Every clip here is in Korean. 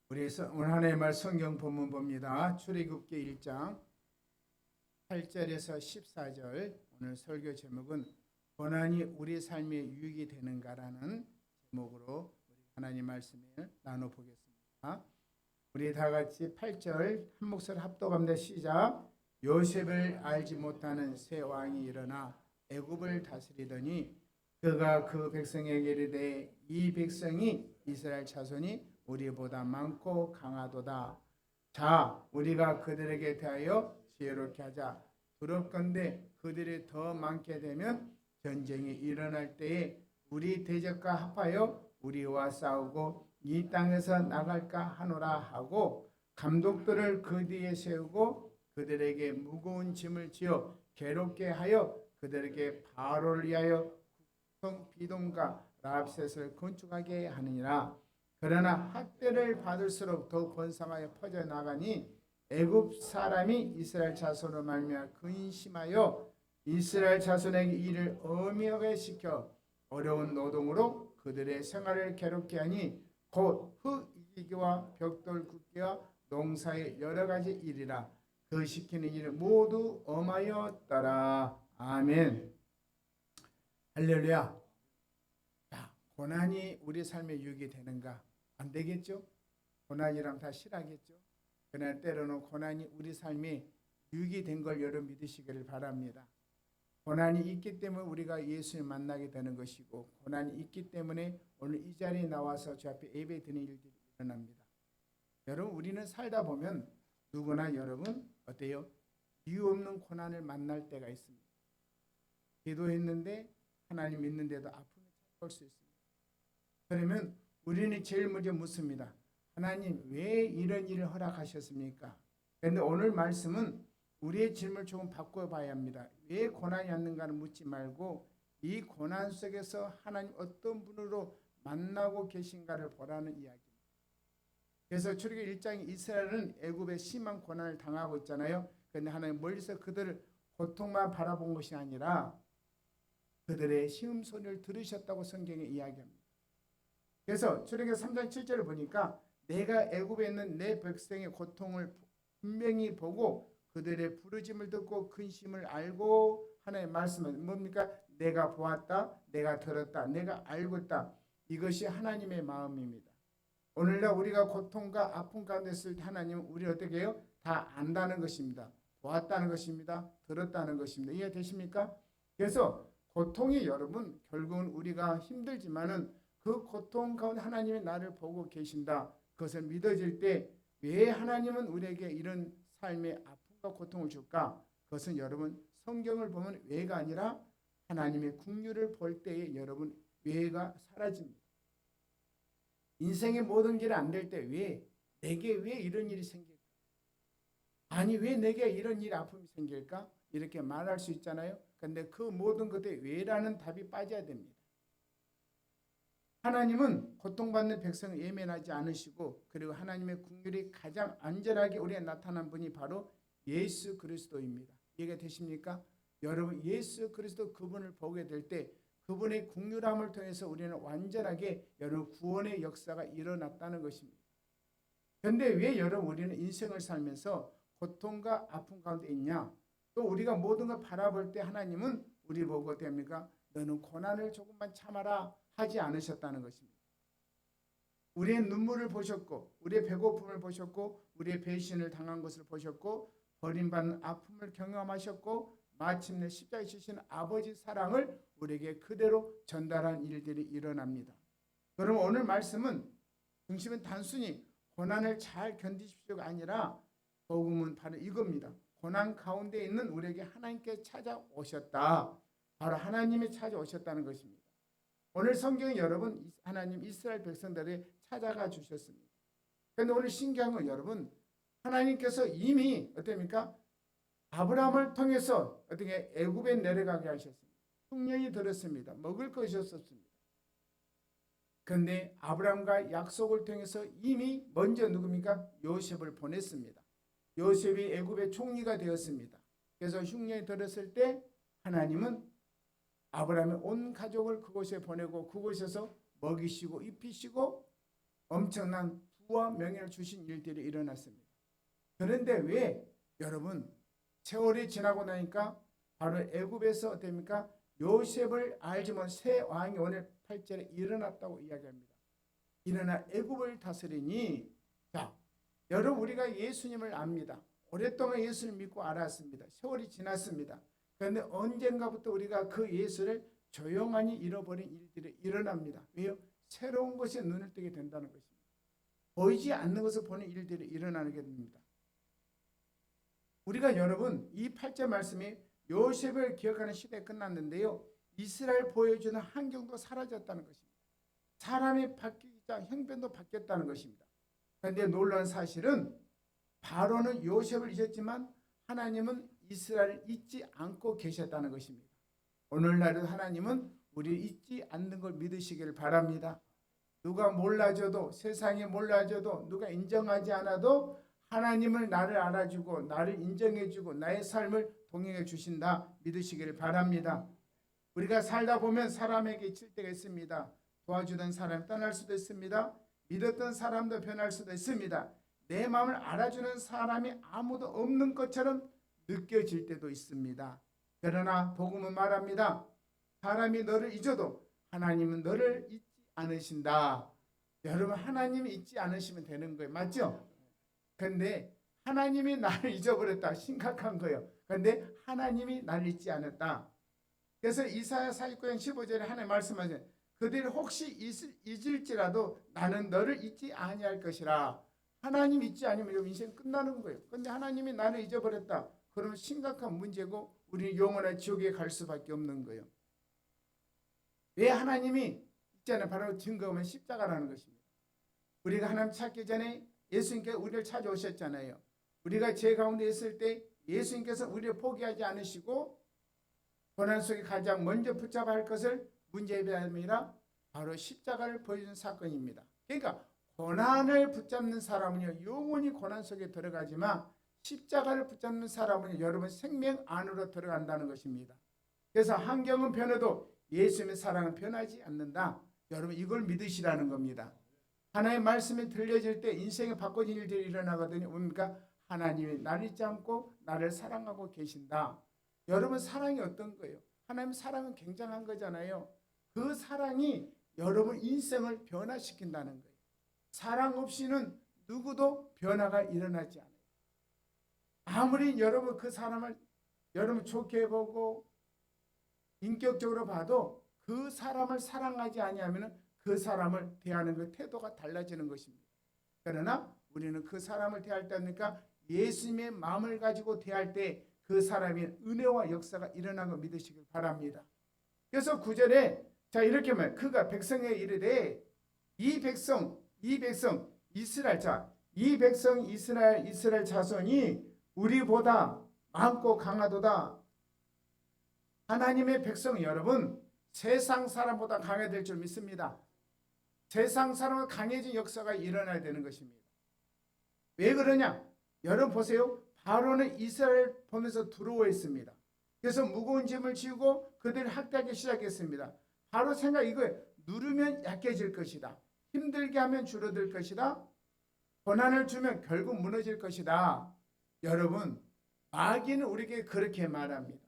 우리 오늘 하나님의 말 성경 본문 봅니다. 출애굽기 1장 8절에서 14절. 오늘 설교 제목은 고난이 우리 삶에 유익이 되는가라는 제목으로 우리 하나님 말씀을 나눠보겠습니다. 우리 다 같이 8절 한 목소리 합독합니다. 시작. 요셉을 알지 못하는 새 왕이 일어나 애굽을 다스리더니 그가 그 백성에게 이르되 이 백성이 이스라엘 자손이 우리보다 많고 강하도다. 자, 우리가 그들에게 대하여 지혜롭게 하자. 두렵건대 그들이 더 많게 되면 전쟁이 일어날 때에 우리 대적과 합하여 우리와 싸우고 이 땅에서 나갈까 하노라 하고 감독들을 그 뒤에 세우고 그들에게 무거운 짐을 지어 괴롭게 하여 그들에게 바로를 위하여 국성 비동과 라합셋을 건축하게 하느니라. 그러나 학대를 받을수록 더욱 번성하여 퍼져나가니 애굽 사람이 이스라엘 자손으로 말미암아 근심하여 이스라엘 자손에게 일을 엄하게 시켜 어려운 노동으로 그들의 생활을 괴롭게 하니 곧 흙 이기기와 벽돌 굽기와 농사의 여러 가지 일이라. 그 시키는 일 모두 엄하였더라. 아멘. 할렐루야. 고난이 우리 삶에 유익이 되는가? 안 되겠죠? 고난이랑 다 싫어하겠죠? 그러나 때로는 고난이 우리 삶에 유익이 된 걸 여러분 믿으시기를 바랍니다. 고난이 있기 때문에 우리가 예수를 만나게 되는 것이고 고난이 있기 때문에 오늘 이 자리에 나와서 주 앞에 예배 드리는 일들이 일어납니다. 여러분, 우리는 살다 보면 누구나 여러분 어때요? 이유 없는 고난을 만날 때가 있습니다. 기도했는데 하나님 믿는데도 아픔이 찾아올 수 있습니다. 그러면 우리는 제일 먼저 묻습니다. 하나님, 왜 이런 일을 허락하셨습니까? 그런데 오늘 말씀은 우리의 질문을 조금 바꿔봐야 합니다. 왜 고난이 왔는가를 묻지 말고 이 고난 속에서 하나님 어떤 분으로 만나고 계신가를 보라는 이야기입니다. 그래서 출애굽기 1장에 이스라엘은 애굽에 심한 고난을 당하고 있잖아요. 그런데 하나님 멀리서 그들을 고통만 바라본 것이 아니라 그들의 시음소리를 들으셨다고 성경에 이야기합니다. 그래서 출애굽기 3장 7절을 보니까 내가 애굽에 있는 내 백성의 고통을 분명히 보고 그들의 부르짐을 듣고 근심을 알고 하나님의 말씀은 뭡니까? 내가 보았다, 내가 들었다, 내가 알고 있다. 이것이 하나님의 마음입니다. 오늘날 우리가 고통과 아픔 가운데 있을 때 하나님은 우리를 어떻게 해요? 다 안다는 것입니다. 보았다는 것입니다. 들었다는 것입니다. 이해되십니까? 그래서 고통이 여러분 결국은 우리가 힘들지만은 그 고통 가운데 하나님이 나를 보고 계신다. 그것을 믿어질 때 왜 하나님은 우리에게 이런 삶의 아픔과 고통을 줄까? 그것은 여러분 성경을 보면 왜가 아니라 하나님의 긍휼을 볼 때에 여러분 왜가 사라집니다. 인생의 모든 길이 안 될 때 왜? 내게 왜 이런 일이 생길까? 아니 왜 내게 이런 일 아픔이 생길까? 이렇게 말할 수 있잖아요. 그런데 그 모든 것에 왜라는 답이 빠져야 됩니다. 하나님은 고통받는 백성을 예면하지 않으시고 그리고 하나님의 긍휼이 가장 안전하게 우리에 나타난 분이 바로 예수 그리스도입니다. 이해가 되십니까? 여러분 예수 그리스도 그분을 보게 될 때 그분의 긍휼함을 통해서 우리는 완전하게 여러분 구원의 역사가 일어났다는 것입니다. 그런데 왜 여러분 우리는 인생을 살면서 고통과 아픔 가운데 있냐? 또 우리가 모든 걸 바라볼 때 하나님은 우리 보고 어떻게 합니까? 너는 고난을 조금만 참아라 하지 않으셨다는 것입니다. 우리의 눈물을 보셨고 우리의 배고픔을 보셨고 우리의 배신을 당한 것을 보셨고 버림받는 아픔을 경험하셨고 마침내 십자가에 지신 아버지 사랑을 우리에게 그대로 전달한 일들이 일어납니다. 그럼 오늘 말씀은 중심은 단순히 고난을 잘 견디십시오가 아니라 복음은 바로 이겁니다. 고난 가운데 있는 우리에게 하나님께 찾아오셨다. 바로 하나님이 찾아오셨다는 것입니다. 오늘 성경은 여러분 하나님 이스라엘 백성들이 찾아가 주셨습니다. 그런데 오늘 신기한 건 여러분 하나님께서 이미 어떻습니까? 아브라함을 통해서 어떻게 애굽에 내려가게 하셨습니다. 흉년이 들었습니다. 먹을 것이 없었습니다. 그런데 아브라함과 약속을 통해서 이미 먼저 누굽니까? 요셉을 보냈습니다. 요셉이 애굽의 총리가 되었습니다. 그래서 흉년이 들었을 때 하나님은 아브라함의 온 가족을 그곳에 보내고 그곳에서 먹이시고 입히시고 엄청난 부와 명예를 주신 일들이 일어났습니다. 그런데 왜 여러분 세월이 지나고 나니까 바로 애굽에서 어떻습니까? 요셉을 알지 못한 새 왕이 오늘 8절에 일어났다고 이야기합니다. 일어나 애굽을 다스리니 자 여러분 우리가 예수님을 압니다. 오랫동안 예수를 믿고 알았습니다. 세월이 지났습니다. 그런데 언젠가부터 우리가 그 예수를 조용하니 잃어버린 일들이 일어납니다. 왜요? 새로운 것에 눈을 뜨게 된다는 것입니다. 보이지 않는 것을 보는 일들이 일어나게 됩니다. 우리가 여러분 이 8절 말씀이 요셉을 기억하는 시대에 끝났는데요. 이스라엘 보여주는 환경도 사라졌다는 것입니다. 사람이 바뀌자 형편도 바뀌었다는 것입니다. 그런데 놀라운 사실은 바로는 요셉을 잊었지만 하나님은 이스라엘을 잊지 않고 계셨다는 것입니다. 오늘날에도 하나님은 우리를 잊지 않는 걸 믿으시길 바랍니다. 누가 몰라줘도 세상이 몰라줘도 누가 인정하지 않아도 하나님을 나를 알아주고 나를 인정해주고 나의 삶을 동행해 주신다 믿으시길 바랍니다. 우리가 살다 보면 사람에게 칠 때가 있습니다. 도와주던 사람이 떠날 수도 있습니다. 믿었던 사람도 변할 수도 있습니다. 내 마음을 알아주는 사람이 아무도 없는 것처럼 느껴질 때도 있습니다. 그러나 복음은 말합니다. 사람이 너를 잊어도 하나님은 너를 잊지 않으신다. 여러분 하나님이 잊지 않으시면 되는 거예요. 맞죠? 그런데 하나님이 나를 잊어버렸다. 심각한 거예요. 그런데 하나님이 나를 잊지 않았다. 그래서 이사야 49장 15절에 하나님 말씀하세요. 그들이 혹시 잊을지라도 나는 너를 잊지 아니할 것이라. 하나님 잊지 않으면 인생 끝나는 거예요. 그런데 하나님이 나를 잊어버렸다. 그러면 심각한 문제고 우리는 영원한 지옥에 갈 수밖에 없는 거예요. 왜 하나님이 있잖아요. 바로 증거하면 십자가라는 것입니다. 우리가 하나님 찾기 전에 예수님께서 우리를 찾아오셨잖아요. 우리가 죄 가운데 있을 때 예수님께서 우리를 포기하지 않으시고 고난 속에 가장 먼저 붙잡아야 할 것을 문제점이라 바로 십자가를 보여주는 사건입니다. 그러니까 고난을 붙잡는 사람은요 영원히 고난 속에 들어가지만 십자가를 붙잡는 사람은 여러분 생명 안으로 들어간다는 것입니다. 그래서 환경은 변해도 예수님의 사랑은 변하지 않는다. 여러분 이걸 믿으시라는 겁니다. 하나님의 말씀이 들려질 때 인생이 바꿔진 일들이 일어나거든요. 뭡니까? 하나님이 나를 잊지 않고 나를 사랑하고 계신다. 여러분 사랑이 어떤 거예요? 하나님 사랑은 굉장한 거잖아요. 그 사랑이 여러분 인생을 변화시킨다는 거예요. 사랑 없이는 누구도 변화가 일어나지 않아요. 아무리 여러분 그 사람을 여러분 좋게 보고 인격적으로 봐도 그 사람을 사랑하지 아니하면 그 사람을 대하는 그 태도가 달라지는 것입니다. 그러나 우리는 그 사람을 대할 때니까 예수님의 마음을 가지고 대할 때 그 사람의 은혜와 역사가 일어난 거 믿으시길 바랍니다. 그래서 9절에 자 이렇게 말 그가 백성에 이르되 이 백성 이스라엘 이 백성 이스라엘 자손이 우리보다 많고 강하도다. 하나님의 백성 여러분 세상 사람보다 강해질 줄 믿습니다. 세상 사람은 강해진 역사가 일어나야 되는 것입니다. 왜 그러냐? 여러분 보세요. 바로는 이스라엘 보면서 두려워 있습니다. 그래서 무거운 짐을 지우고 그들을 학대하기 시작했습니다. 바로 생각 이거예요. 누르면 약해질 것이다. 힘들게 하면 줄어들 것이다. 고난을 주면 결국 무너질 것이다. 여러분 마귀는 우리에게 그렇게 말합니다.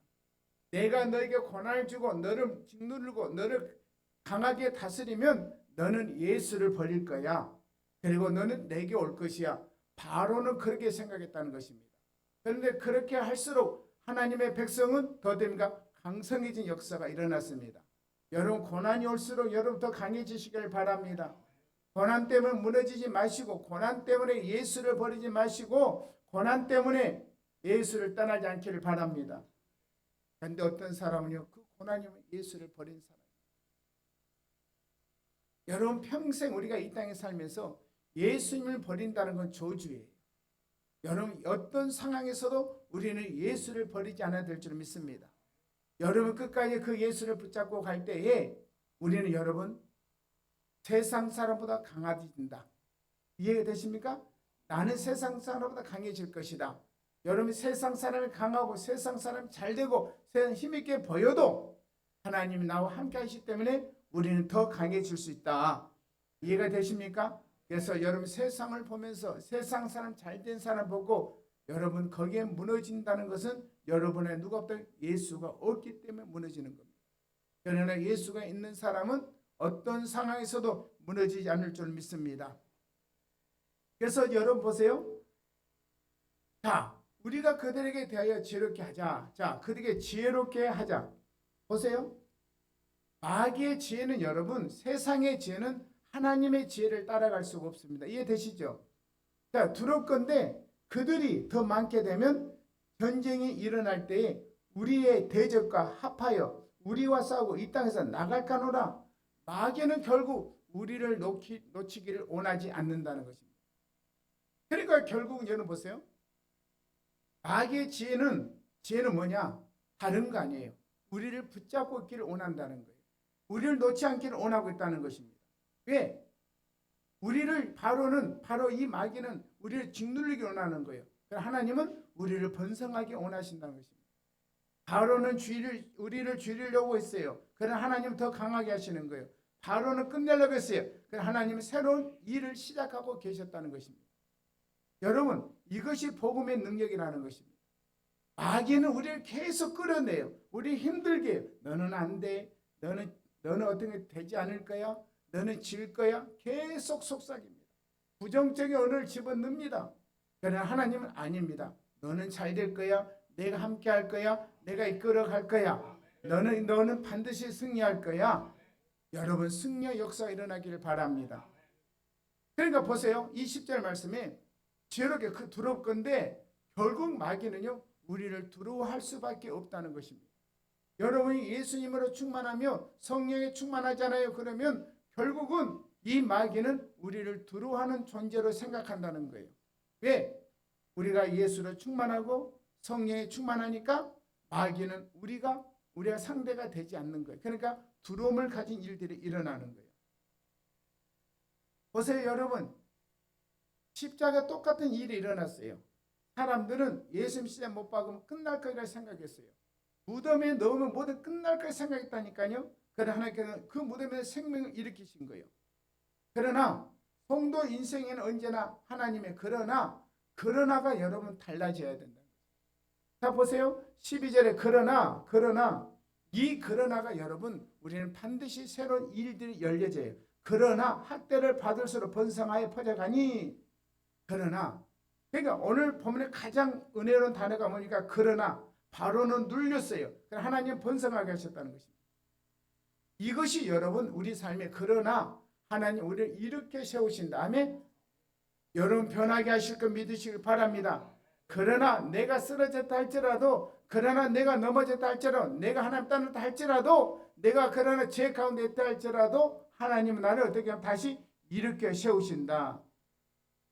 내가 너에게 고난을 주고 너를 짓누르고 너를 강하게 다스리면 너는 예수를 버릴 거야. 그리고 너는 내게 올 것이야. 바로는 그렇게 생각했다는 것입니다. 그런데 그렇게 할수록 하나님의 백성은 더 됩니까? 강성해진 역사가 일어났습니다. 여러분 고난이 올수록 여러분 더 강해지시길 바랍니다. 고난 때문에 무너지지 마시고 고난 때문에 예수를 버리지 마시고 고난 때문에 예수를 떠나지 않기를 바랍니다. 그런데 어떤 사람은요 그 고난이면 예수를 버린 사람. 여러분 평생 우리가 이 땅에 살면서 예수님을 버린다는 건 저주예요. 여러분 어떤 상황에서도 우리는 예수를 버리지 않아야 될 줄 믿습니다. 여러분 끝까지 그 예수를 붙잡고 갈 때에 우리는 여러분 세상 사람보다 강해진다. 이해가 되십니까? 나는 세상 사람보다 강해질 것이다. 여러분 세상 사람이 강하고 세상 사람이 잘되고 세상 힘있게 보여도 하나님이 나와 함께 하시기 때문에 우리는 더 강해질 수 있다. 이해가 되십니까? 그래서 여러분 세상을 보면서 세상 사람 잘된 사람 보고 여러분 거기에 무너진다는 것은 여러분의 누가 없다 예수가 없기 때문에 무너지는 겁니다. 그러나 예수가 있는 사람은 어떤 상황에서도 무너지지 않을 줄 믿습니다. 그래서 여러분 보세요. 자, 우리가 그들에게 대하여 지혜롭게 하자. 자, 그들에게 지혜롭게 하자. 보세요. 마귀의 지혜는 여러분, 세상의 지혜는 하나님의 지혜를 따라갈 수가 없습니다. 이해되시죠? 자, 두렵건대 그들이 더 많게 되면 전쟁이 일어날 때에 우리의 대적과 합하여 우리와 싸우고 이 땅에서 나갈까노라. 마귀는 결국 우리를 놓치기를 원하지 않는다는 것입니다. 그러니까 결국은 여러분 보세요. 마귀의 지혜는 뭐냐? 다른 거 아니에요. 우리를 붙잡고 있기를 원한다는 거예요. 우리를 놓지 않기를 원하고 있다는 것입니다. 왜? 바로 이 마귀는 우리를 짓누르기 원하는 거예요. 하나님은 우리를 번성하게 원하신다는 것입니다. 바로는 우리를 죽이려고 했어요. 그러나 하나님은 더 강하게 하시는 거예요. 바로는 끝내려고 했어요. 그러나 하나님은 새로운 일을 시작하고 계셨다는 것입니다. 여러분, 이것이 복음의 능력이라는 것입니다. 마귀는 우리를 계속 끌어내요. 우리 힘들게 해요. 너는 안 돼. 너는 어떻게 되지 않을 거야. 너는 질 거야. 계속 속삭입니다. 부정적인 언어를 집어넣습니다. 그러나 하나님은 아닙니다. 너는 잘 될 거야. 내가 함께 할 거야. 내가 이끌어갈 거야. 너는 반드시 승리할 거야. 여러분, 승리의 역사가 일어나기를 바랍니다. 그러니까 보세요. 이 10절 말씀에 지혜롭게 두렵건대 결국 마귀는요. 우리를 두려워할 수밖에 없다는 것입니다. 여러분이 예수님으로 충만하며 성령에 충만하잖아요. 그러면 결국은 이 마귀는 우리를 두려워하는 존재로 생각한다는 거예요. 왜? 우리가 예수로 충만하고 성령에 충만하니까 마귀는 우리가 상대가 되지 않는 거예요. 그러니까 두려움을 가진 일들이 일어나는 거예요. 보세요, 여러분. 십자가 똑같은 일이 일어났어요. 사람들은 예수님 십자가 못 박으면 끝날 거라 생각했어요. 무덤에 넣으면 모두 끝날 거라 생각했다니까요. 그러나 하나님께서는 그 무덤에 생명을 일으키신 거예요. 그러나 성도 인생에는 언제나 하나님의 그러나가 여러분 달라져야 된다. 자 보세요. 12절에 그러나 이 그러나가 여러분 우리는 반드시 새로운 일들이 열려져요. 그러나 학대를 받을수록 번성하여 퍼져가니 그러나 그러니까 오늘 본문에 가장 은혜로운 단어가 뭐니까 그러나 바로는 눌렸어요. 하나님 번성하게 하셨다는 것입니다. 이것이 여러분 우리 삶의 그러나 하나님 우리를 이렇게 세우신 다음에 여러분 변하게 하실 것 믿으시길 바랍니다. 그러나 내가 쓰러졌다 할지라도 그러나 내가 넘어졌다 할지라도 내가 하나님 떠났다 할지라도 내가 그러나 죄 가운데 있다 할지라도 하나님은 나를 어떻게 하면 다시 이렇게 세우신다.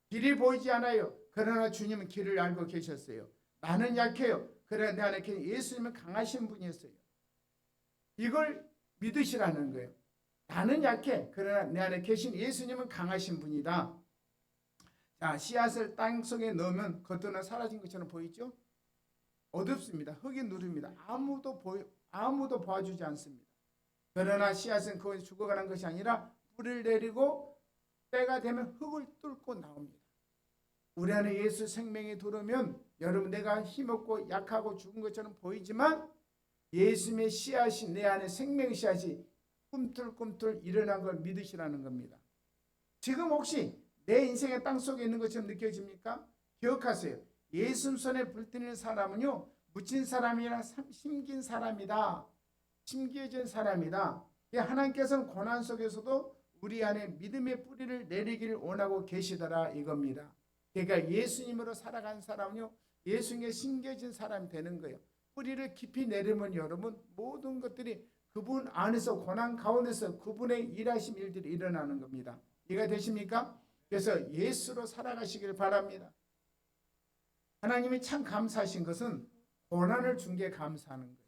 길이 보이지 않아요. 그러나 주님은 길을 알고 계셨어요. 나는 약해요. 그러나 내 안에 계신 예수님은 강하신 분이었어요. 이걸 믿으시라는 거예요. 나는 약해. 그러나 내 안에 계신 예수님은 강하신 분이다. 자, 씨앗을 땅 속에 넣으면 겉으로는 사라진 것처럼 보이죠? 어둡습니다. 흙이 누릅니다. 아무도 봐주지 않습니다. 그러나 씨앗은 거기서 죽어가는 것이 아니라 뿌리를 내리고 때가 되면 흙을 뚫고 나옵니다. 우리 안에 예수 생명이 들어오면 여러분 내가 힘없고 약하고 죽은 것처럼 보이지만 예수님의 씨앗이 내 안에 생명 씨앗이 꿈틀꿈틀 일어난 걸 믿으시라는 겁니다. 지금 혹시 내 인생의 땅속에 있는 것처럼 느껴집니까? 기억하세요. 예수 손에 불뜨는 사람은요 묻힌 사람이라 심긴 사람이다. 심겨진 사람이다. 하나님께서는 고난 속에서도 우리 안에 믿음의 뿌리를 내리기를 원하고 계시더라 이겁니다. 그러니까 예수님으로 살아간 사람은요 예수님께 심겨진 사람이 되는 거예요. 뿌리를 깊이 내리면 여러분 모든 것들이 그분 안에서 고난 가운데서 그분의 일하신 일들이 일어나는 겁니다. 이해가 되십니까? 그래서 예수로 살아가시길 바랍니다. 하나님이 참 감사하신 것은 고난을 준 게 감사하는 거예요.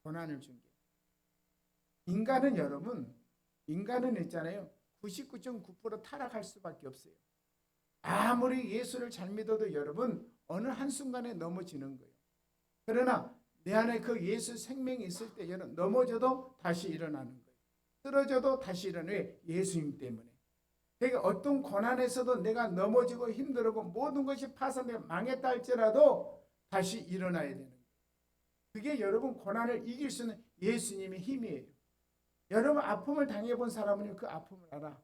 고난을 준 게. 인간은 있잖아요. 99.9% 타락할 수밖에 없어요. 아무리 예수를 잘 믿어도 여러분 어느 한순간에 넘어지는 거예요. 그러나 내 안에 그 예수 생명이 있을 때 여러분 넘어져도 다시 일어나는 거예요. 쓰러져도 다시 일어나는 왜? 예수님 때문에. 그러니까 어떤 고난에서도 내가 넘어지고 힘들고 모든 것이 파산되고 망했다 할지라도 다시 일어나야 되는 거예요. 그게 여러분 고난을 이길 수 있는 예수님의 힘이에요. 여러분 아픔을 당해본 사람은 그 아픔을 알아.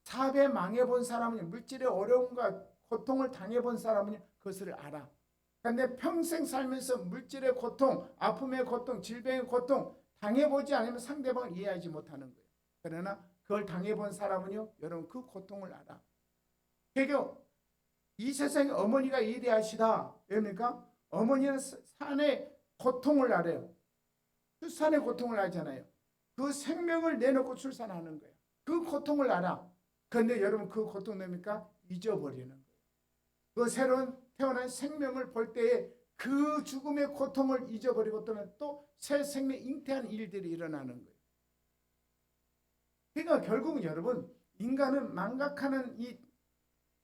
사업에 망해본 사람은 물질의 어려움과 고통을 당해본 사람은 그것을 알아. 그런데 평생 살면서 물질의 고통, 아픔의 고통, 질병의 고통 당해보지 않으면 상대방을 이해하지 못하는 거예요. 그러나 그걸 당해본 사람은요, 여러분 그 고통을 알아. 그러니까 이 세상에 어머니가 위대하시다. 왜입니까? 어머니는 산의 고통을 알아요. 출산의 고통을 알잖아요. 그 생명을 내놓고 출산하는 거예요. 그 고통을 알아. 그런데 여러분 그 고통 뭡니까? 잊어버리는 거예요. 그 새로운 태어난 생명을 볼 때에 그 죽음의 고통을 잊어버리고 또 새 생명 잉태한 일들이 일어나는 거예요. 그러니까 결국은 여러분 인간은 망각하는 이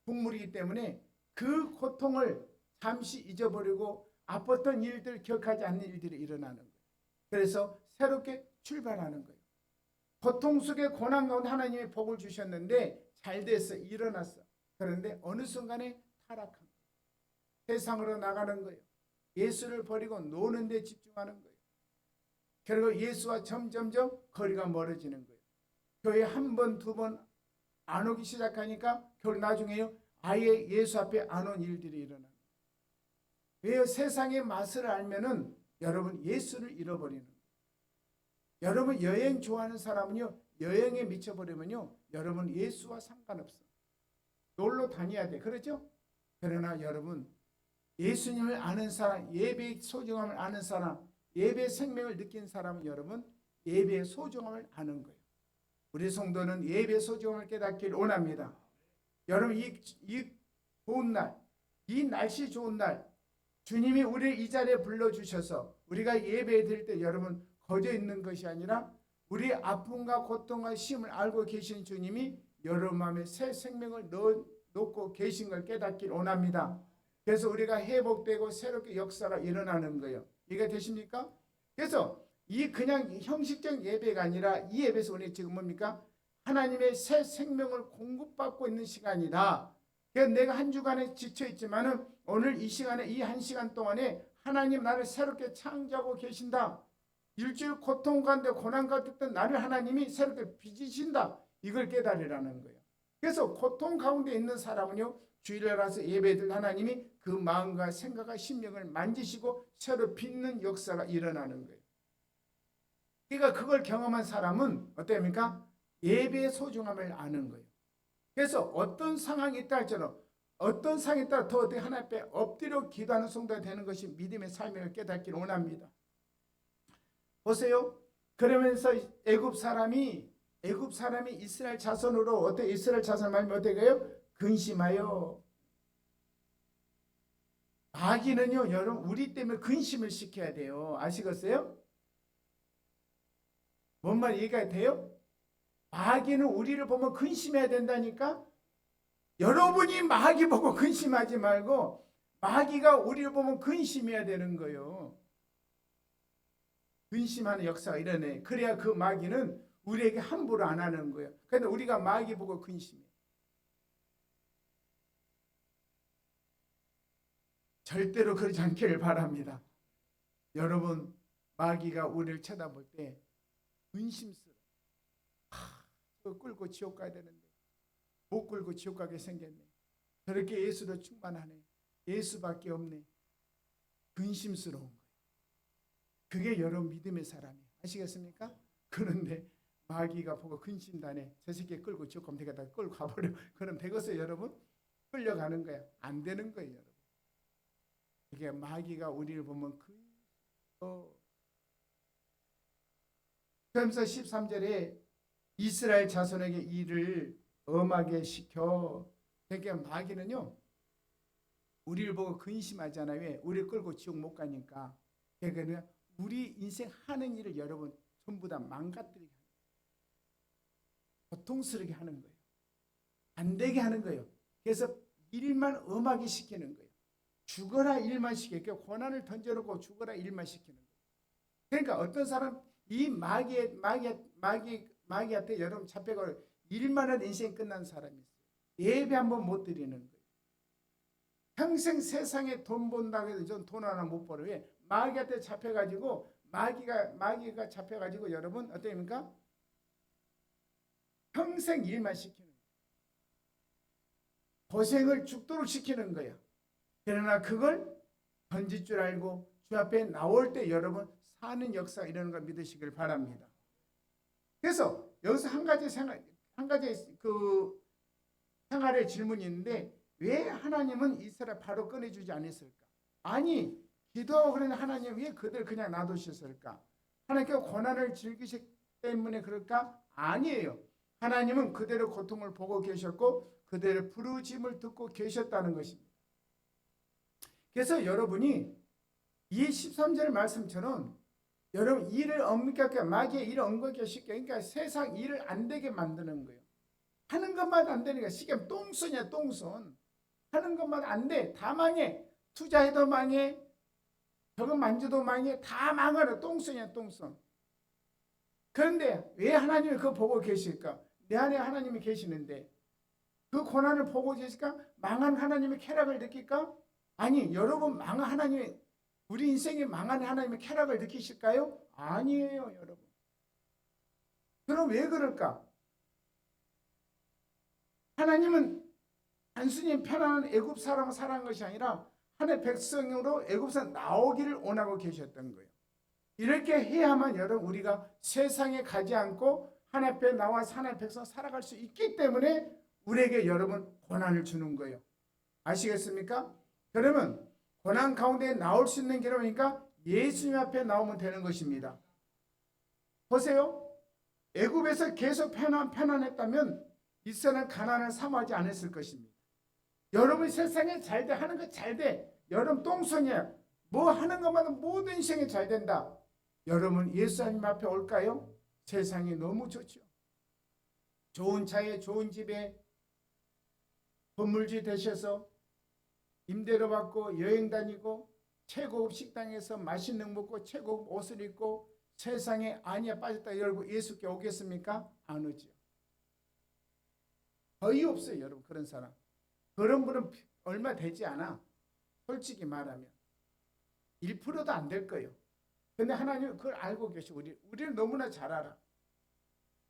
동물이기 때문에 그 고통을 잠시 잊어버리고 아팠던 일들 기억하지 않는 일들이 일어나는 거예요. 그래서 새롭게 출발하는 거예요. 고통 속에 고난 가운데 하나님이 복을 주셨는데 잘 됐어, 일어났어. 그런데 어느 순간에 타락한 거예요. 세상으로 나가는 거예요. 예수를 버리고 노는 데 집중하는 거예요. 결국 예수와 점점점 거리가 멀어지는 거예요. 교회 한 번, 두 번 안 오기 시작하니까 결국 나중에요. 아예 예수 앞에 안 온 일들이 일어나는 거예요. 왜요? 세상의 맛을 알면은 여러분 예수를 잃어버리는 거예요. 여러분 여행 좋아하는 사람은요. 여행에 미쳐버리면요. 여러분 예수와 상관없어. 놀러 다녀야 돼. 그렇죠? 그러나 여러분 예수님을 아는 사람, 예배의 소중함을 아는 사람, 예배의 생명을 느낀 사람은 여러분 예배의 소중함을 아는 거예요. 우리 성도는 예배의 소중함을 깨닫기를 원합니다. 여러분 이 좋은 날, 이 날씨 좋은 날 주님이 우리를 이 자리에 불러주셔서 우리가 예배 드릴 때 여러분 거저 있는 것이 아니라 우리 아픔과 고통과 시험을 알고 계신 주님이 여러분 마음에 새 생명을 놓고 계신 걸 깨닫기를 원합니다. 그래서 우리가 회복되고 새롭게 역사가 일어나는 거예요. 이해가 되십니까? 그래서 이 그냥 형식적 예배가 아니라 이 예배에서 우리 지금 뭡니까? 하나님의 새 생명을 공급받고 있는 시간이다. 그래서 내가 한 주간에 지쳐있지만은 오늘 이 시간에 이 한 시간 동안에 하나님 나를 새롭게 창조하고 계신다. 일주일 고통 가운데 고난 가운데 있던 나를 하나님이 새롭게 빚으신다. 이걸 깨달으라는 거예요. 그래서 고통 가운데 있는 사람은요. 주일에 가서 예배들 하나님이 그 마음과 생각과 심령을 만지시고 새로 빚는 역사가 일어나는 거예요. 그러니까 그걸 경험한 사람은 어떻습니까? 예배의 소중함을 아는 거예요. 그래서 어떤 상황이 있다 할지라도 어떤 상황에 따라 더 어떻게 하나님 앞에 엎드려 기도하는 성도가 되는 것이 믿음의 삶을 깨닫기를 원합니다. 보세요. 그러면서 애굽 사람이 이스라엘 자손으로 어떻게 이스라엘 자손 말면 어떻게 해요? 근심하여. 마귀는요, 여러분 우리 때문에 근심을 시켜야 돼요. 아시겠어요? 뭔 말 이해가 돼요? 마귀는 우리를 보면 근심해야 된다니까. 여러분이 마귀 보고 근심하지 말고 마귀가 우리를 보면 근심해야 되는 거예요. 근심하는 역사가 일어나요. 그래야 그 마귀는 우리에게 함부로 안 하는 거예요. 그런데 우리가 마귀 보고 근심해. 절대로 그러지 않기를 바랍니다. 여러분 마귀가 우리를 쳐다볼 때 근심스러워. 저 끌고 지옥 가야 되는데 못 끌고 지옥 가게 생겼네. 저렇게 예수로 충만하네. 예수밖에 없네. 근심스러운 거예요. 그게 여러분 믿음의 사람이에요. 아시겠습니까? 그런데 마귀가 보고 근심다네. 저 새끼 끌고 지옥 가면 되겠다. 끌고 가버려. 그럼 되겠어요 여러분? 끌려가는 거야. 안 되는 거예요 여러분. 이게 마귀가 우리를 보면 그러면서 13절에 이스라엘 자손에게 이를 엄하게 시켜. 그러니까 마귀는요 우리를 보고 근심하잖아요. 왜? 우리를 끌고 지옥 못 가니까. 그러니까 우리 인생 하는 일을 여러분 전부 다 망가뜨리게 하는 거예요. 고통스럽게 하는 거예요. 안 되게 하는 거예요. 그래서 일만 엄하게 시키는 거예요. 죽어라 일만 시켜요. 고난을 던져놓고 죽어라 일만 시키는 거예요. 그러니까 어떤 사람 이 마귀한테 여러분 잡혀가 일만 해도 인생 끝난 사람이 있어요. 예배 한번 못 드리는 거예요. 평생 세상에 돈 번다고 해도 전 돈 하나 못 벌어요. 왜? 마귀한테 잡혀가지고 마귀가 잡혀가지고 여러분 어떻습니까? 평생 일만 시키는 거예요. 고생을 죽도록 시키는 거예요. 그러나 그걸 던질 줄 알고 주 앞에 나올 때 여러분 사는 역사 이러는 걸 믿으시길 바랍니다. 그래서 여기서 한 가지 그 생활의 질문이 있는데 왜 하나님은 이스라엘 바로 꺼내주지 않았을까? 아니 기도하고 그러는 하나님 왜 그들 그냥 놔두셨을까? 하나님께서 고난을 즐기셨기 때문에 그럴까? 아니에요. 하나님은 그들의 고통을 보고 계셨고 그들의 부르짖음을 듣고 계셨다는 것입니다. 그래서 여러분이 이 13절 말씀처럼 여러분 일을 엄격하게 마귀의 일을 엄격하게 쉽게 그러니까 세상 일을 안 되게 만드는 거예요. 하는 것만 안 되니까 쉽게 똥손이야 똥손. 하는 것만 안 돼. 다 망해. 투자해도 망해. 저거 만져도 망해. 다 망하라. 똥손이야 똥손. 그런데 왜 하나님이 그거 보고 계실까? 내 안에 하나님이 계시는데 그 고난을 보고 계실까? 망한 하나님의 쾌락을 느낄까? 아니 여러분 망한 하나님의 우리 인생이 망한 하나님의 쾌락을 느끼실까요? 아니에요 여러분. 그럼 왜 그럴까? 하나님은 단순히 편안한 애굽 사람을 사랑한 것이 아니라 하나님의 백성으로 애굽에서 나오기를 원하고 계셨던 거예요. 이렇게 해야만 여러분 우리가 세상에 가지 않고 하나님 앞에 나와서 하나님의 백성 살아갈 수 있기 때문에 우리에게 여러분 고난을 주는 거예요. 아시겠습니까? 그러면 고난 가운데 나올 수 있는 길은 뭐니까 예수님 앞에 나오면 되는 것입니다. 보세요. 애굽에서 계속 편안했다면 이스라엘은 가난을 사모하지 않았을 것입니다. 여러분 세상에 잘 돼. 하는 거 잘 돼. 여러분 똥손이야. 뭐 하는 것마다 모든 인생이 잘 된다. 여러분 예수님 앞에 올까요? 세상이 너무 좋죠. 좋은 차에 좋은 집에 건물주 되셔서 임대료 받고 여행 다니고 최고급 식당에서 맛있는 거 먹고 최고급 옷을 입고 세상에 안위에 빠졌다 열고 예수께 오겠습니까? 안 오죠. 거의 없어요 여러분 그런 사람. 그런 분은 얼마 되지 않아. 솔직히 말하면 1%도 안 될 거예요. 근데 하나님은 그걸 알고 계시고 우리는 너무나 잘 알아.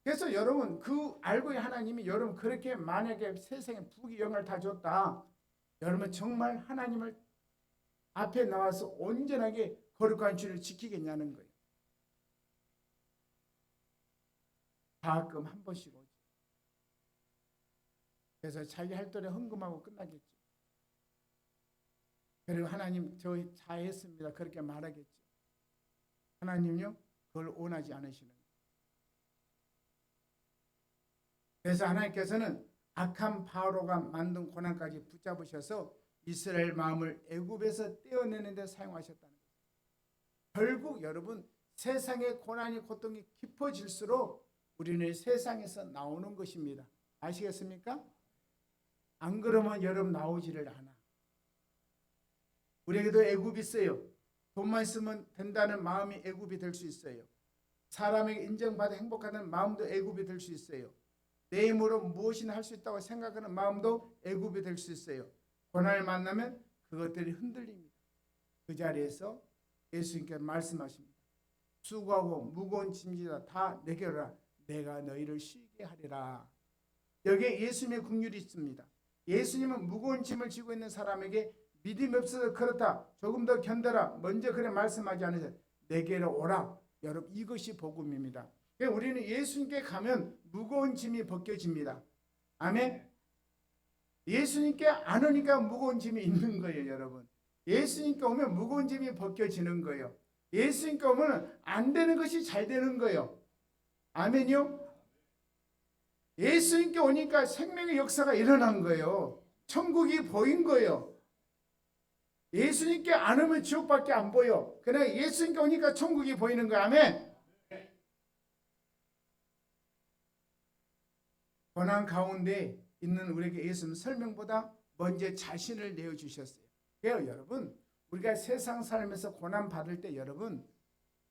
그래서 여러분 그 알고 하나님이 여러분 그렇게 만약에 세상에 부귀 영화를 다 줬다. 여러분 정말 하나님을 앞에 나와서 온전하게 거룩한 주를 지키겠냐는 거예요. 가끔 한 번씩 오죠. 그래서 자기 할 때에 헌금하고 끝나겠죠. 그리고 하나님 저 잘했습니다. 그렇게 말하겠죠. 하나님요 그걸 원하지 않으시는 거예요. 그래서 하나님께서는 악한 바로가 만든 고난까지 붙잡으셔서 이스라엘 마음을 애굽에서 떼어내는 데 사용하셨다는 거예요. 결국 여러분 세상의 고난이 고통이 깊어질수록 우리는 세상에서 나오는 것입니다. 아시겠습니까? 안 그러면 여러분 나오지를 않아. 우리에게도 애굽이 있어요. 돈만 있으면 된다는 마음이 애굽이 될 수 있어요. 사람에게 인정받아 행복하다는 마음도 애굽이 될 수 있어요. 내 힘으로 무엇이나 할 수 있다고 생각하는 마음도 애굽이 될 수 있어요. 고난을 만나면 그것들이 흔들립니다. 그 자리에서 예수님께서 말씀하십니다. 수고하고 무거운 짐지다 다 내게로 오라. 내가 너희를 쉬게 하리라. 여기에 예수님의 긍휼이 있습니다. 예수님은 무거운 짐을 지고 있는 사람에게 믿음이 없어서 그렇다. 조금 더 견뎌라. 먼저 그래 말씀하지 않으세요. 내게로 오라. 여러분 이것이 복음입니다. 우리는 예수님께 가면 무거운 짐이 벗겨집니다. 아멘. 예수님께 안 오니까 무거운 짐이 있는 거예요 여러분. 예수님께 오면 무거운 짐이 벗겨지는 거예요. 예수님께 오면 안 되는 것이 잘 되는 거예요. 아멘요. 예수님께 오니까 생명의 역사가 일어난 거예요. 천국이 보인 거예요. 예수님께 안 오면 지옥밖에 안 보여. 그러나 예수님께 오니까 천국이 보이는 거야. 아멘. 고난 가운데 있는 우리에게 예수는 설명보다 먼저 자신을 내어주셨어요. 그래요 여러분 우리가 세상 살면서 고난 받을 때 여러분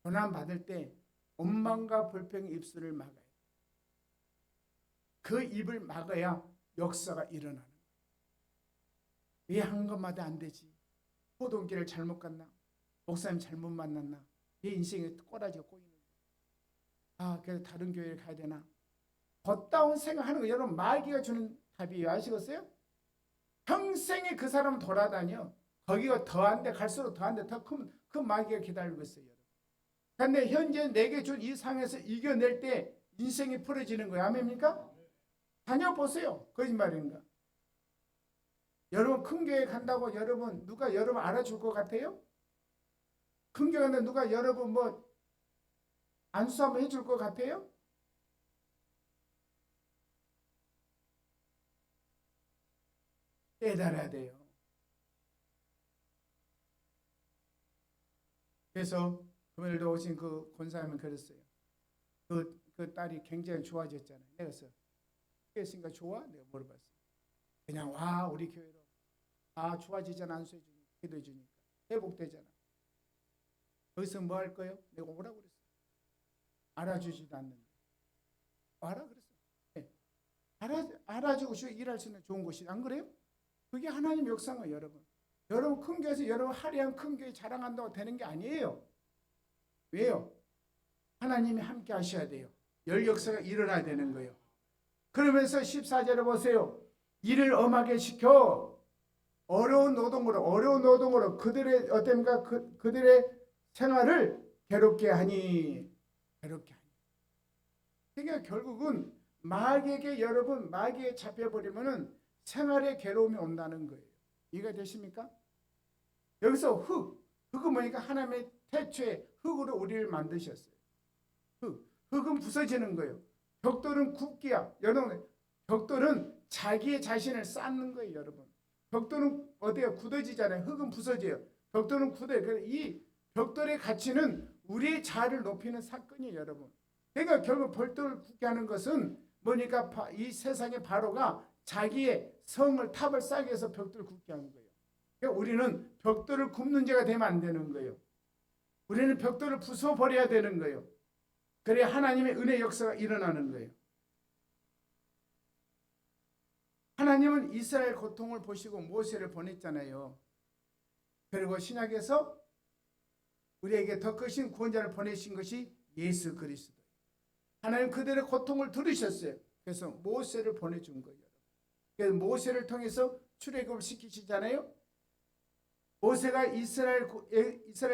고난 받을 때 원망과 불평의 입술을 막아요. 그 입을 막아야 역사가 일어나는 거예요. 왜 한 것마다 안 되지? 호동길을 잘못 갔나? 목사님 잘못 만났나? 내 인생에 꼬라지가 꼬이는 거예요. 그래서 다른 교회를 가야 되나? 겉다운 생각하는 거 여러분 마귀가 주는 답이에요. 아시겠어요? 평생에 그 사람 돌아다녀. 거기가 더한데 갈수록 더한데 더 크면 그 마귀가 기다리고 있어요. 그런데 현재 내게 준 이 상에서 이겨낼 때 인생이 풀어지는 거예요. 아멘입니까? 다녀보세요. 거짓말인가? 여러분 큰 교회 간다고 누가 여러분 알아줄 것 같아요? 큰 교회 간다고 누가 여러분 뭐 안수 한번 해줄 것 같아요? 깨달아야 돼요. 그래서 금요일도 오신 그 권사님은 그랬어요. 그 딸이 굉장히 좋아졌잖아요. 내가 그래서 했으니까 좋아? 내가 물어봤어요. 그냥 와 우리 교회로. 좋아지잖아. 안수해주니까 기도해주니까 회복되잖아. 거기서 뭐 할 거예요? 내가 오라고 그랬어. 알아주지도 않는데. 알아 그랬어. 네. 알아주고 일할 수 있는 좋은 곳이 안 그래요? 그게 하나님 역사인 거예요. 여러분 큰 교회에서 여러분 화려한 큰 교회 자랑한다고 되는 게 아니에요. 왜요? 하나님이 함께 하셔야 돼요. 열 역사가 일어나야 되는 거예요. 그러면서 14절에 보세요. 이를 엄하게 시켜 어려운 노동으로 그들의 어떤가 그들의 생활을 괴롭게 하니. 그러니까 결국은 마귀에게 잡혀버리면은 생활에 괴로움이 온다는 거예요. 이해가 되십니까? 여기서 흙은 뭐니까 하나님의 태초에 흙으로 우리를 만드셨어요. 흙은 부서지는 거예요. 벽돌은 굽기야. 여러분 벽돌은 자기의 자신을 쌓는 거예요. 여러분 벽돌은 어디가 굳어지잖아요. 흙은 부서져요. 벽돌은 굳어요. 이 벽돌의 가치는 우리의 자아를 높이는 사건이에요. 여러분 그러니까 결국 벽돌을 굳게 하는 것은 뭐니까 이 세상의 바로가 자기의 성을 탑을 쌓기 위해서 벽돌을 굳게 하는 거예요. 그러니까 우리는 벽돌을 굽는 자가 되면 안 되는 거예요. 우리는 벽돌을 부숴버려야 되는 거예요. 그래야 하나님의 은혜 역사가 일어나는 거예요. 하나님은 이스라엘 고통을 보시고 모세를 보냈잖아요. 그리고 신약에서 우리에게 더 크신 구원자를 보내신 것이 예수 그리스도. 하나님 그들의 고통을 들으셨어요. 그래서 모세를 보내준 거예요. 그래서 모세를 통해서 출애굽을 시키시잖아요. 모세가 이스라엘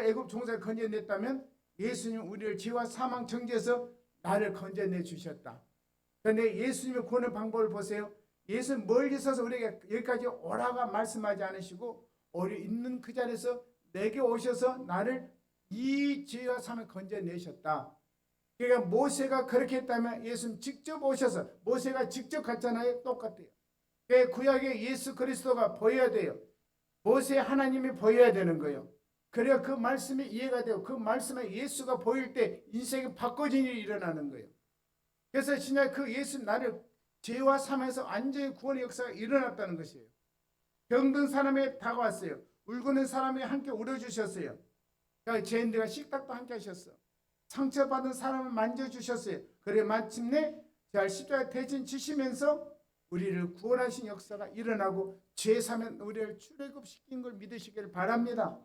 애굽 종살이 건져냈다면 예수님 우리를 죄와 사망 정죄에서 나를 건져내 주셨다. 그런데 예수님의 구원의 방법을 보세요. 예수는 멀리 서서 우리에게 여기까지 오라가 말씀하지 않으시고 우리 있는 그 자리에서 내게 오셔서 나를 이 죄와 사망을 건져내셨다. 그러니까 모세가 그렇게 했다면 예수님 직접 오셔서 모세가 직접 갔잖아요. 똑같아요. 구약의 예수 그리스도가 보여야 돼요. 모세 하나님이 보여야 되는 거예요. 그래야 그 말씀이 이해가 되고 그 말씀에 예수가 보일 때 인생이 바꿔진 일이 일어나는 거예요. 그래서 신약 그 예수 나를 죄와 삶에서 완전히 구원의 역사가 일어났다는 것이에요. 병든 사람이 다가왔어요. 울고 있는 사람이 함께 울어주셨어요. 그러니까 죄인들과 식탁도 함께 하셨어. 상처받은 사람을 만져주셨어요. 그래 마침내 십자가 대신 지시면서 우리를 구원하신 역사가 일어나고 죄 사면 우리를 출애굽시킨 걸 믿으시기를 바랍니다.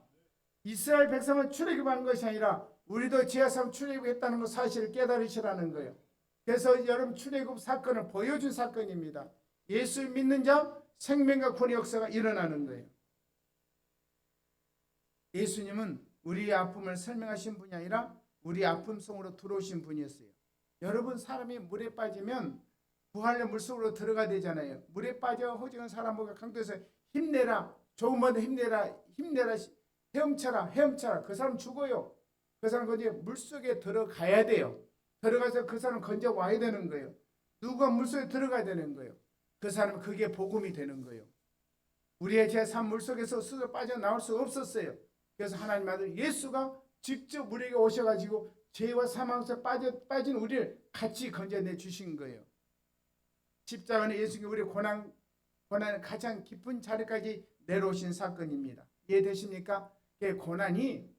이스라엘 백성은 출애굽한 것이 아니라 우리도 죄 사면 출애굽했다는 것 사실을 깨달으시라는 거예요. 그래서 여러분 출애굽 사건을 보여준 사건입니다. 예수 믿는 자 생명과 구원의 역사가 일어나는 거예요. 예수님은 우리의 아픔을 설명하신 분이 아니라 우리 아픔 속으로 들어오신 분이었어요. 여러분 사람이 물에 빠지면 부활의 물속으로 들어가야 되잖아요. 물에 빠져 허징한 사람보다 강도에서 힘내라. 조금만 더 힘내라. 헤엄쳐라. 그 사람 죽어요. 그 사람 거기 물속에 들어가야 돼요. 들어가서 그 사람 건져 와야 되는 거예요. 누가 물속에 들어가야 되는 거예요. 그 사람은 그게 복음이 되는 거예요. 우리의 제3 물속에서 스스로 빠져나올 수 없었어요. 그래서 하나님 아들 예수가 직접 우리에게 오셔가지고 죄와 사망에서 빠진 우리를 같이 건져내 주신 거예요. 십자가는 예수님이 우리 고난의 가장 깊은 자리까지 내려오신 사건입니다. 이해되십니까? 고난이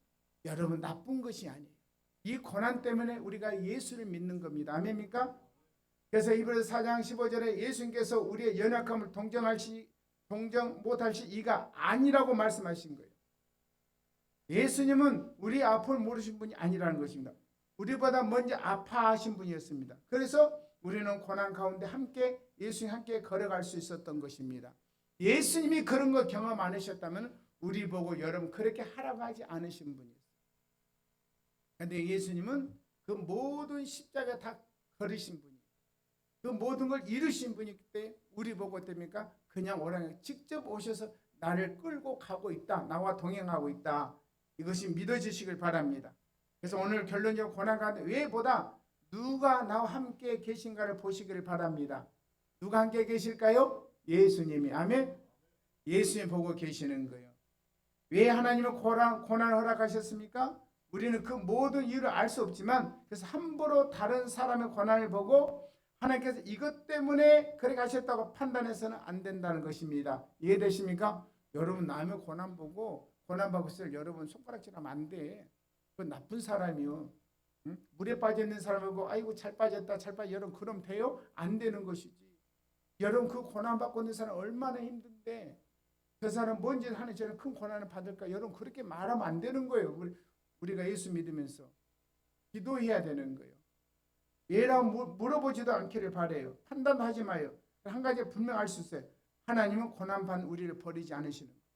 여러분 나쁜 것이 아니에요. 이 고난 때문에 우리가 예수를 믿는 겁니다. 아멘입니까? 그래서 히브리서 4장 15절에 예수님께서 우리의 연약함을 동정 못할 이가 아니라고 말씀하신 거예요. 예수님은 우리 아픔을 모르신 분이 아니라는 것입니다. 우리보다 먼저 아파하신 분이었습니다. 그래서 우리는 고난 가운데 함께 예수님 함께 걸어갈 수 있었던 것입니다. 예수님이 그런 거 경험 안 하셨다면 우리 보고 여러분 그렇게 하라고 하지 않으신 분이었어요. 그런데 예수님은 그 모든 십자가 다 걸으신 분이에요. 그 모든 걸 이루신 분이기 때문에 우리 보고 어떻습니까? 그냥 오라는 직접 오셔서 나를 끌고 가고 있다. 나와 동행하고 있다. 이것이 믿어지시길 바랍니다. 그래서 오늘 결론적으로 고난 가운데 왜보다 누가 나와 함께 계신가를 보시기를 바랍니다. 누가 함께 계실까요? 예수님이. 아멘. 예수님 보고 계시는 거예요. 왜 하나님은 고난을 허락하셨습니까? 우리는 그 모든 이유를 알 수 없지만 그래서 함부로 다른 사람의 고난을 보고 하나님께서 이것 때문에 그렇게 하셨다고 판단해서는 안 된다는 것입니다. 이해되십니까? 여러분 남의 고난 보고 고난받고 있을 여러분 손가락질하면 안 돼. 그건 나쁜 사람이요. 응? 물에 빠져있는 사람하고 아이고 잘 빠졌다 여러분 그럼 돼요? 안 되는 것이지. 여러분 그 고난받고 있는 사람 얼마나 힘든데 저 사람 뭔지 하는 저런 큰 고난을 받을까? 여러분 그렇게 말하면 안 되는 거예요. 우리가 예수 믿으면서 기도해야 되는 거예요. 왜라고 물어보지도 않기를 바라요. 판단하지 마요. 한 가지 분명 알 수 있어요. 하나님은 고난받는 우리를 버리지 않으시는 거예요.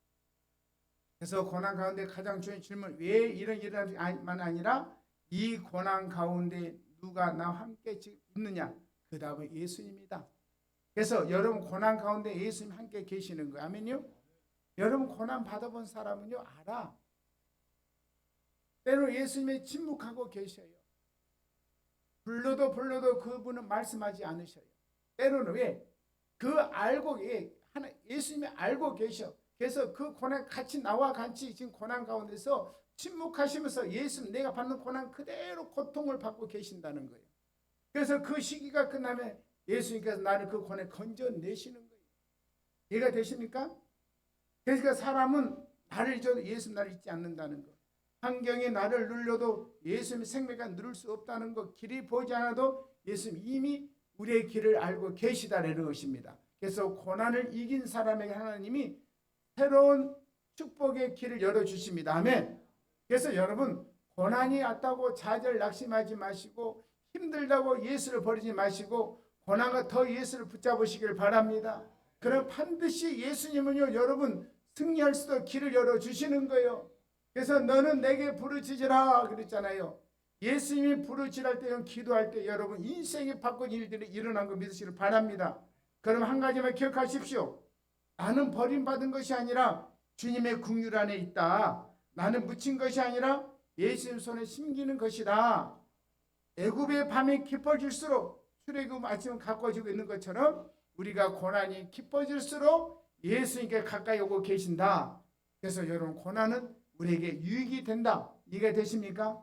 그래서 고난 가운데 가장 중요한 질문 왜 이런 일만 아니라 이 고난 가운데 누가 나와 함께 있느냐? 그 답은 예수님이다. 그래서 여러분 고난 가운데 예수님 함께 계시는 거예요. 아멘요? 여러분 고난 받아본 사람은요 알아. 때로 예수님이 침묵하고 계셔요. 불러도 그분은 말씀하지 않으셔요. 때로는 왜? 예수님이 알고 계셔. 그래서 그 고난 같이 나와 같이 지금 고난 가운데서 침묵하시면서 예수님 내가 받는 고난 그대로 고통을 받고 계신다는 거예요. 그래서 그 시기가 끝나면 예수님께서 나를 그 고난에 건져내시는 거예요. 이해가 되십니까? 그러니까 사람은 나를 잊어도 예수님 나를 잊지 않는다는 거. 환경이 나를 눌러도 예수님의 생명과 누를 수 없다는 것. 길이 보이지 않아도 예수님 이미 우리의 길을 알고 계시다는 것입니다. 그래서 고난을 이긴 사람에게 하나님이 새로운 축복의 길을 열어주십니다. 아멘. 그래서 여러분 고난이 왔다고 좌절 낙심하지 마시고 힘들다고 예수를 버리지 마시고 고난과 더 예수를 붙잡으시길 바랍니다. 그럼 반드시 예수님은요 여러분 승리할 수도 길을 열어주시는 거예요. 그래서 너는 내게 부르짖으라 그랬잖아요. 예수님이 부르짖을 때 기도할 때 여러분 인생이 바꾼 일들이 일어난 거 믿으시길 바랍니다. 그럼 한 가지만 기억하십시오. 나는 버림받은 것이 아니라 주님의 긍휼 안에 있다. 나는 묻힌 것이 아니라 예수님 손에 심기는 것이다. 애굽의 밤이 깊어질수록 출애굽 아침은 가까워지고 있는 것처럼 우리가 고난이 깊어질수록 예수님께 가까이 오고 계신다. 그래서 여러분 고난은 우리에게 유익이 된다. 이해가 되십니까?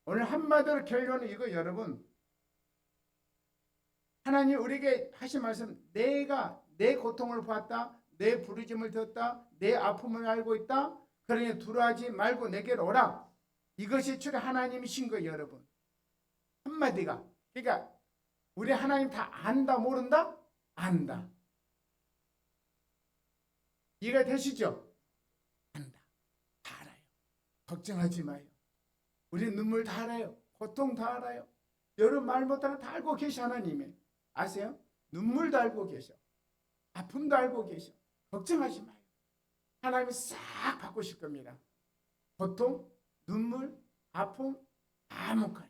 오늘 한마디로 결론은 이거 여러분 하나님 우리에게 하신 말씀 내가 내 고통을 보았다. 내 부르짐을 듣다. 내 아픔을 알고 있다. 그러니 두려워하지 말고 내게로 오라. 이것이 주의 하나님이신 거예요 여러분. 한마디가 그러니까 우리 하나님 다 안다 모른다? 안다. 이해가 되시죠? 안다. 다 알아요. 걱정하지 마요. 우리 눈물 다 알아요. 고통 다 알아요. 여러분 말 못하는 다 알고 계셔 하나님이. 아세요? 눈물도 알고 계셔. 아픔도 알고 계셔. 걱정하지 마요. 하나님이 싹 바꾸실 겁니다. 고통, 눈물, 아픔 아무것도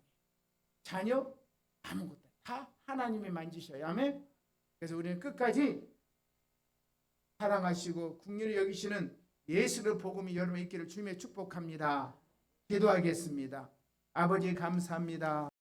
자녀 아무것도 다 하나님이 만지셔요. 아멘. 그래서 우리는 끝까지 사랑하시고 긍휼히 여기시는 예수의 복음이 여러분의 있기를 주님의 축복합니다. 기도하겠습니다. 아버지 감사합니다.